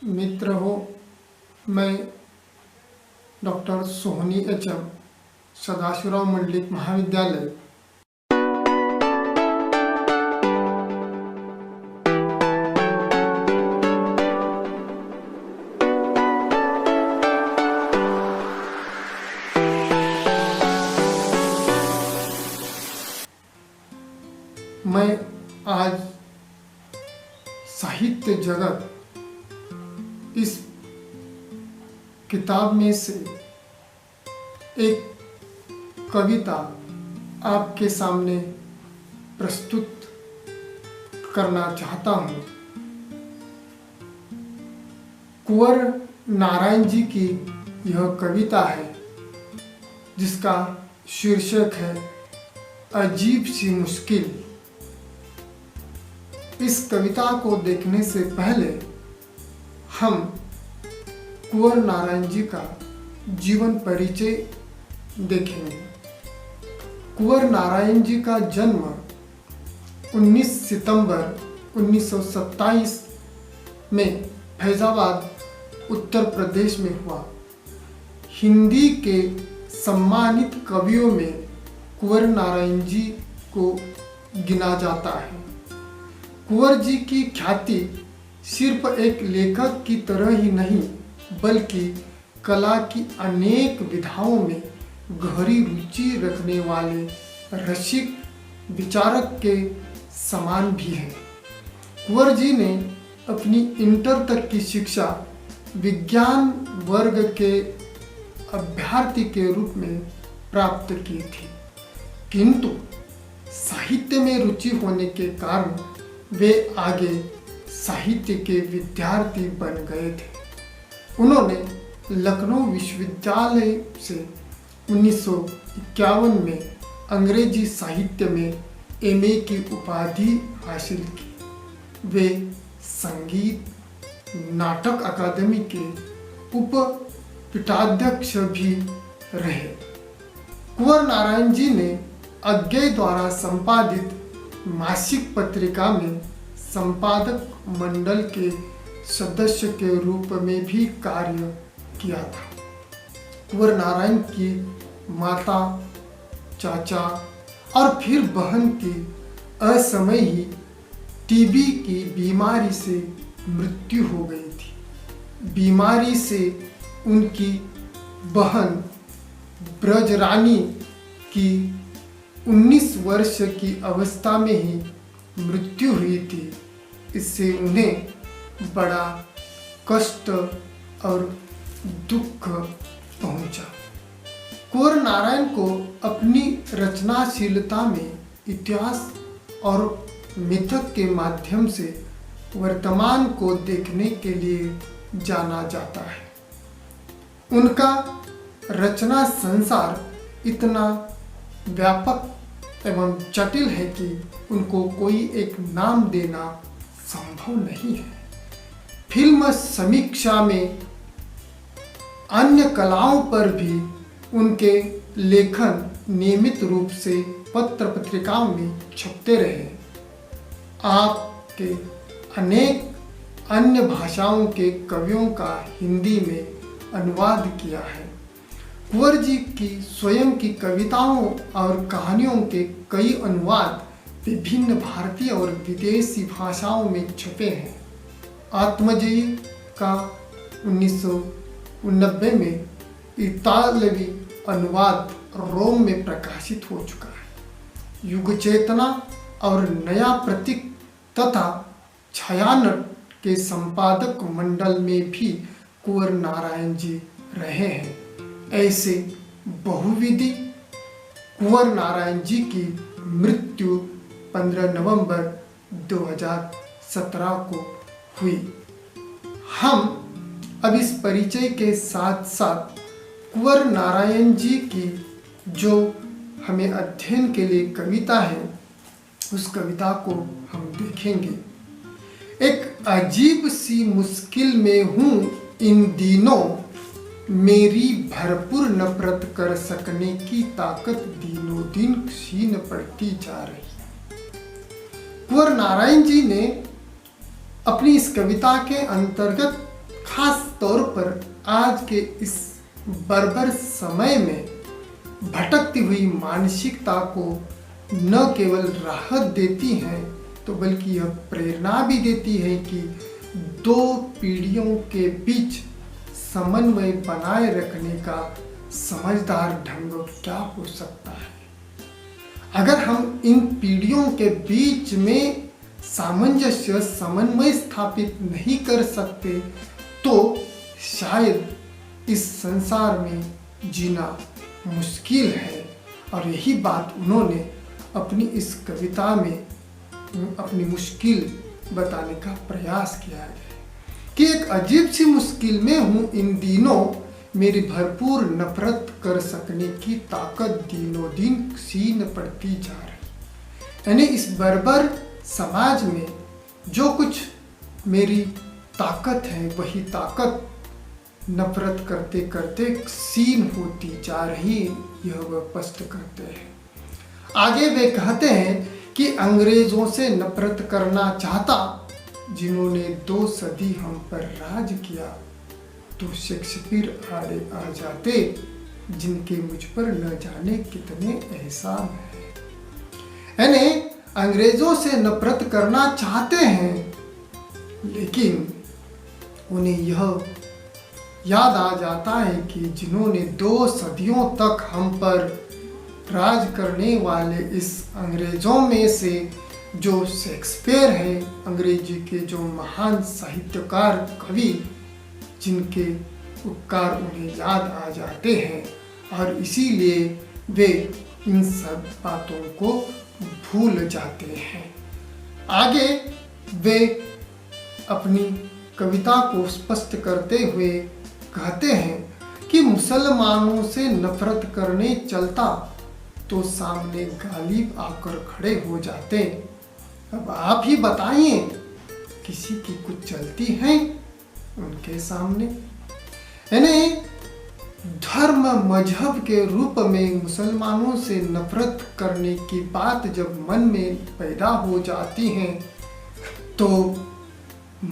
मित्र हो। मैं डॉक्टर सोहनी एच.एम. सदाशिवराव मंडलिक महाविद्यालय मैं आज साहित्य जगत इस किताब में से एक कविता आपके सामने प्रस्तुत करना चाहता हूँ। कुंवर नारायण जी की यह कविता है जिसका शीर्षक है अजीब सी मुश्किल। इस कविता को देखने से पहले हम कुंवर नारायण जी का जीवन परिचय देखेंगे। कुंवर नारायण जी का जन्म 19 सितंबर 1927 में फैजाबाद उत्तर प्रदेश में हुआ। हिंदी के सम्मानित कवियों में कुंवर नारायण जी को गिना जाता है। कुंवर जी की ख्याति सिर्फ एक लेखक की तरह ही नहीं बल्कि कला की अनेक विधाओं में गहरी रुचि रखने वाले रसिक विचारक के समान भी है। कुंवर जी ने अपनी इंटर तक की शिक्षा विज्ञान वर्ग के अभ्यर्थी के रूप में प्राप्त की थी, किंतु साहित्य में रुचि होने के कारण वे आगे साहित्य के विद्यार्थी बन गए थे। उन्होंने लखनऊ विश्वविद्यालय से 1951 में अंग्रेजी साहित्य में एमए की उपाधि हासिल की। वे संगीत नाटक अकादमी के उप पीठाध्यक्ष भी रहे। कुंवर नारायण जी ने अज्ञेय द्वारा संपादित मासिक पत्रिका में संपादक मंडल के सदस्य के रूप में भी कार्य किया था। कुंवर नारायण की माता, चाचा और फिर बहन की असमय ही टीबी की बीमारी से मृत्यु हो गई थी। बीमारी से उनकी बहन ब्रजरानी की 19 वर्ष की अवस्था में ही मृत्यु हुई थी। इससे उन्हें बड़ा कष्ट और दुख पहुंचा। कुंवर नारायण को अपनी रचनाशीलता में इतिहास और मिथक के माध्यम से वर्तमान को देखने के लिए जाना जाता है। उनका रचना संसार इतना व्यापक एवं जटिल है कि उनको कोई एक नाम देना संभव नहीं है। फिल्म समीक्षा में अन्य कलाओं पर भी उनके लेखन नियमित रूप से पत्र पत्रिकाओं में छपते रहे। आपके अनेक अन्य भाषाओं के कवियों का हिंदी में अनुवाद किया है। कुंवर जी की स्वयं की कविताओं और कहानियों के कई अनुवाद विभिन्न भारतीय और विदेशी भाषाओं में छपे हैं। आत्मजयी का 1990 में इतालवी अनुवाद रोम में प्रकाशित हो चुका है। युग चेतना और नया प्रतीक तथा छायानट के संपादक मंडल में भी कुंवर नारायण जी रहे हैं। ऐसे बहुविधि कुंवर नारायण जी की मृत्यु 15 नवंबर 2017 को हुई। हम अब इस परिचय के साथ साथ कुंवर नारायण जी की जो हमें अध्ययन के लिए कविता है उस कविता को हम देखेंगे। एक अजीब सी मुश्किल में हूँ इन दिनों, मेरी भरपूर नफरत कर सकने की ताकत दिनों दिन क्षीण पड़ती जा रही है। कुंवर नारायण जी ने अपनी इस कविता के अंतर्गत खास तौर पर आज के इस बर्बर समय में भटकती हुई मानसिकता को न केवल राहत देती हैं तो बल्कि यह प्रेरणा भी देती है कि दो पीढ़ियों के बीच समन्वय बनाए रखने का समझदार ढंग क्या हो सकता है। अगर हम इन पीढ़ियों के बीच में सामंजस्य समन्वय स्थापित नहीं कर सकते तो शायद इस संसार में जीना मुश्किल है। और यही बात उन्होंने अपनी इस कविता में अपनी मुश्किल बताने का प्रयास किया है कि एक अजीब सी मुश्किल में हूँ इन दिनों, मेरी भरपूर नफरत कर सकने की ताकत दिनों दिन क्षीण पड़ती जा रही। यानी इस बर्बर समाज में जो कुछ मेरी ताकत है वही ताकत नफरत करते करते क्षीण होती जा रही, यह वह स्पष्ट करते हैं। आगे वे कहते हैं कि अंग्रेजों से नफरत करना चाहता जिन्होंने 2 सदी हम पर राज किया, तो शेक्सपियर आड़े आ जाते जिनके मुझ पर न जाने कितने एहसान हैं। यानी अंग्रेजों से नफरत करना चाहते हैं लेकिन उन्हें यह याद आ जाता है कि जिन्होंने 2 सदियों तक हम पर राज करने वाले इस अंग्रेजों में से जो शेक्सपियर हैं, अंग्रेजी के जो महान साहित्यकार कवि, जिनके उपकार उन्हें याद आ जाते हैं और इसीलिए वे इन सब बातों को भूल जाते हैं। आगे वे अपनी कविता को स्पष्ट करते हुए कहते हैं कि मुसलमानों से नफरत करने चलता तो सामने गालिब आकर खड़े हो जाते। अब आप ही बताइए, किसी की कुछ चलती है उनके सामने? यानी धर्म मजहब के रूप में मुसलमानों से नफरत करने की बात जब मन में पैदा हो जाती है तो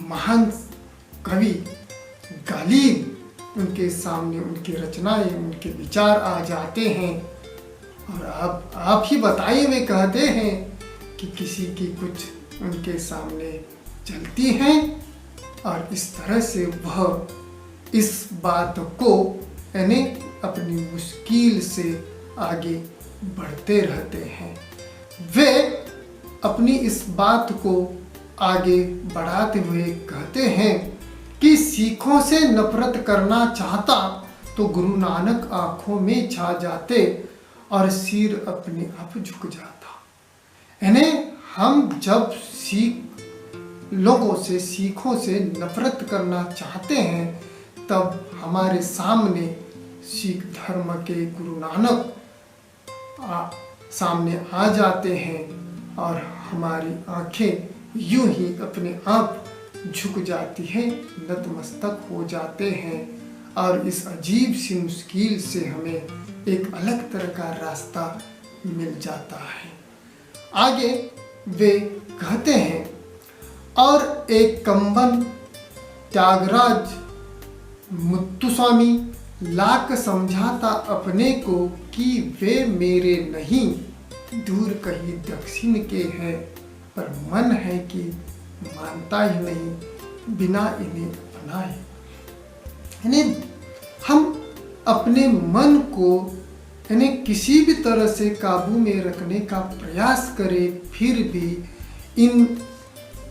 महान कवि गालिब उनके सामने उनकी रचनाएं, उनके विचार आ जाते हैं। और आप ही बताइए, वे कहते हैं कि किसी की कुछ उनके सामने चलती हैं और इस तरह से वह इस बात को यानी अपनी मुश्किल से आगे बढ़ते रहते हैं। वे अपनी इस बात को आगे बढ़ाते हुए कहते हैं कि सिखों से नफरत करना चाहता तो गुरु नानक आंखों में छा जाते और सिर अपने आप झुक जाता। यानी हम जब सिखों से नफरत करना चाहते हैं तब हमारे सामने सिख धर्म के गुरु नानक सामने आ जाते हैं और हमारी आंखें यूं ही अपने आप झुक जाती हैं, नतमस्तक हो जाते हैं और इस अजीब सी मुश्किल से हमें एक अलग तरह का रास्ता मिल जाता है। आगे वे कहते हैं, और एक कंबन त्यागराज मुत्तुस्वामी लाख समझाता अपने को कि वे मेरे नहीं, दूर कहीं दक्षिण के हैं, पर मन है कि मानता ही नहीं, बिना इन्हें अपनाए। यानी हम अपने मन को यानी किसी भी तरह से काबू में रखने का प्रयास करें, फिर भी इन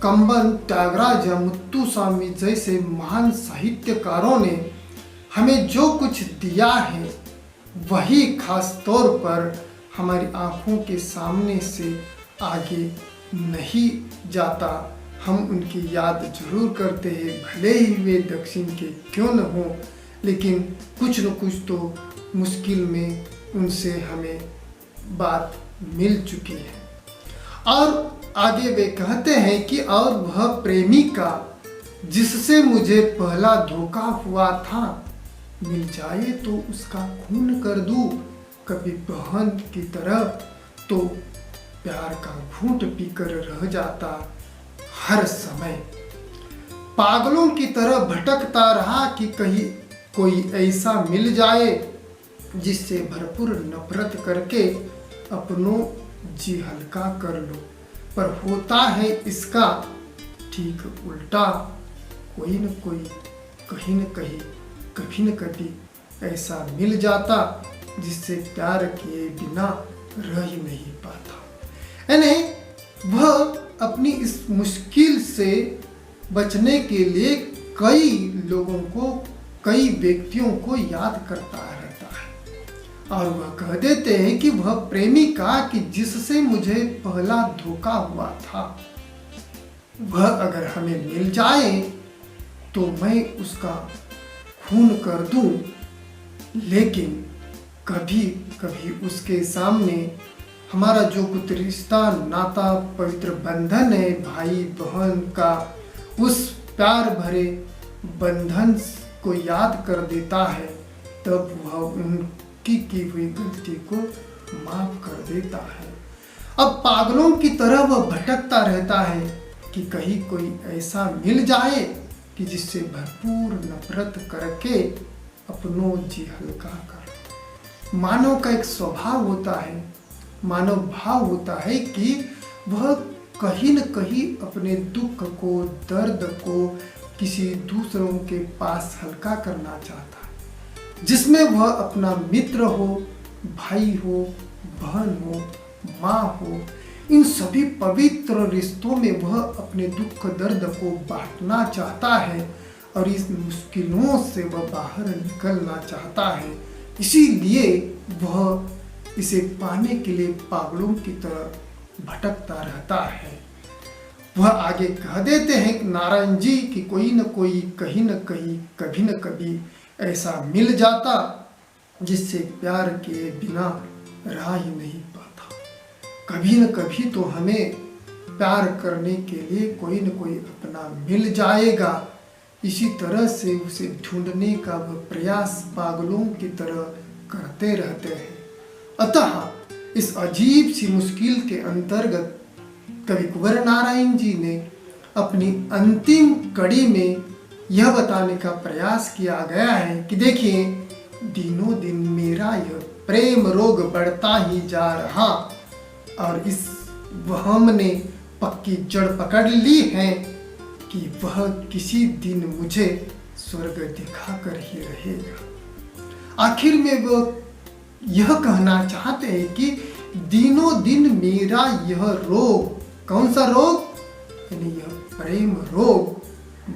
कंबन त्यागराज या मुत्तुस्वामी जैसे महान साहित्यकारों ने हमें जो कुछ दिया है वही खास तौर पर हमारी आँखों के सामने से आगे नहीं जाता। हम उनकी याद जरूर करते हैं, भले ही वे दक्षिण के क्यों न हों, लेकिन कुछ न कुछ तो मुश्किल में उनसे हमें बात मिल चुकी है। और आगे वे कहते हैं कि और वह प्रेमिका जिससे मुझे पहला धोखा हुआ था, मिल जाए तो उसका खून कर दूं, कभी बहन की तरह तो प्यार का घूंट पीकर रह जाता हर समय। पागलों की तरह भटकता रहा कि कहीं कोई ऐसा मिल जाए जिससे भरपूर नफरत करके अपनों जी हल्का कर लो। पर होता है इसका ठीक उल्टा। कोई न कोई कहीं न कहीं कभी न कभी ऐसा मिल जाता जिससे प्यार किए बिना रह ही नहीं पाता। यानी वह अपनी इस मुश्किल से बचने के लिए कई लोगों को, कई व्यक्तियों को याद करता रहता है और वह कह देते हैं कि वह प्रेमिका कि जिससे मुझे पहला धोखा हुआ था, वह अगर हमें मिल जाए तो मैं उसका खून कर दूं, लेकिन कभी कभी उसके सामने हमारा जो कुछ रिश्ता, नाता, पवित्र बंधन है भाई बहन का, उस प्यार भरे बंधन को याद कर देता है, तब वह उनकी की हुई गलती को माफ कर देता है। अब पागलों की तरह वह भटकता रहता है कि कहीं कोई ऐसा मिल जाए कि जिससे भरपूर नफरत करके अपनों जी हल्का कर। मानव का एक स्वभाव होता है, मानव भाव होता है कि वह कहीं न कहीं अपने दुख को, दर्द को किसी दूसरों के पास हल्का करना चाहता है, जिसमें वह अपना मित्र हो, भाई हो, बहन हो, माँ हो, इन सभी पवित्र रिश्तों में वह अपने दुख दर्द को बांटना चाहता है और इस मुश्किलों से वह बाहर निकलना चाहता है। इसीलिए वह इसे पाने के लिए पागलों की तरह भटकता रहता है। वह आगे कह देते हैं नारायण जी कि कोई न कोई कहीं न कहीं कभी न कभी ऐसा मिल जाता जिससे प्यार के बिना रह ही नहीं पाता। कभी न कभी तो हमें प्यार करने के लिए कोई न कोई अपना मिल जाएगा। इसी तरह से उसे ढूंढने का वह प्रयास पागलों की तरह करते रहते हैं। अतः इस अजीब सी मुश्किल के अंतर्गत कवि कुंवर नारायण जी ने अपनी अंतिम कड़ी में यह बताने का प्रयास किया गया है कि देखिए, दिनों दिन मेरा यह प्रेम रोग बढ़ता ही जा रहा और इस वहम ने पक्की जड़ पकड़ ली है कि वह किसी दिन मुझे स्वर्ग दिखाकर ही रहेगा। आखिर में वह यह कहना चाहते हैं कि दिनों दिन मेरा यह रोग, कौन सा रोग, यानी यह प्रेम रोग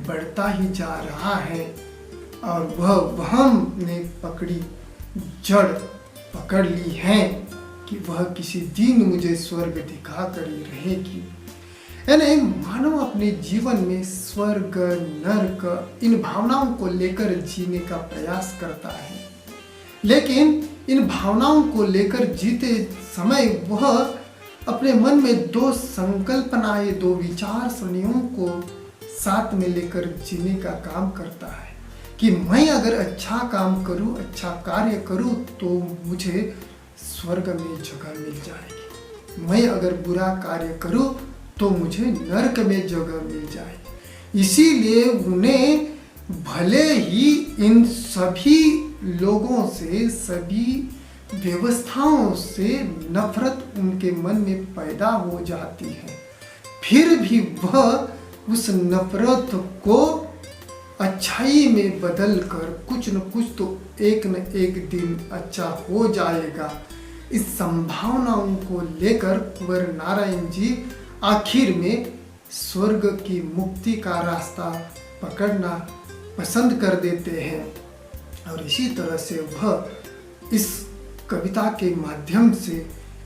बढ़ता ही जा रहा है और वह वहम ने पकड़ी जड़ पकड़ ली है कि वह किसी दिन मुझे स्वर्ग दिखा कर ही रहेगी। यानी मानव अपने जीवन में स्वर्ग, नरक, इन भावनाओं को लेकर जीने का प्रयास करता है, लेकिन इन भावनाओं को लेकर जीते समय वह अपने मन में दो संकल्पनाएं, दो विचार सरणियों को साथ में लेकर जीने का काम करता है कि मैं अगर अच्छा काम करूं, अच्छा कार्य करूं तो मुझे स्वर्ग में जगह मिल जाएगी, मैं अगर बुरा कार्य करूं तो मुझे नरक में जगह मिल जाएगी। इसीलिए उन्हें भले ही इन सभी लोगों से, सभी व्यवस्थाओं से नफरत उनके मन में पैदा हो जाती है, फिर भी वह उस नफरत को अच्छाई में बदल कर कुछ न कुछ तो एक न एक दिन अच्छा हो जाएगा। इस संभावनाओं को लेकर कुंवर नारायण जी आखिर में स्वर्ग की मुक्ति का रास्ता पकड़ना पसंद कर देते हैं और इसी तरह से वह इस कविता के माध्यम से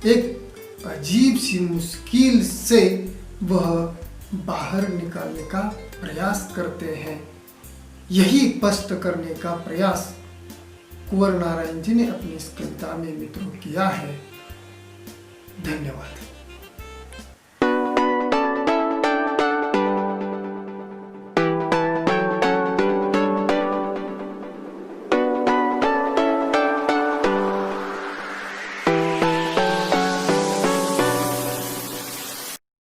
एक अजीब सी मुश्किल से वह बाहर निकालने का प्रयास करते हैं। यही स्पष्ट करने का प्रयास कुंवर नारायण जी ने अपनी इस कविता में मित्रों किया है। धन्यवाद।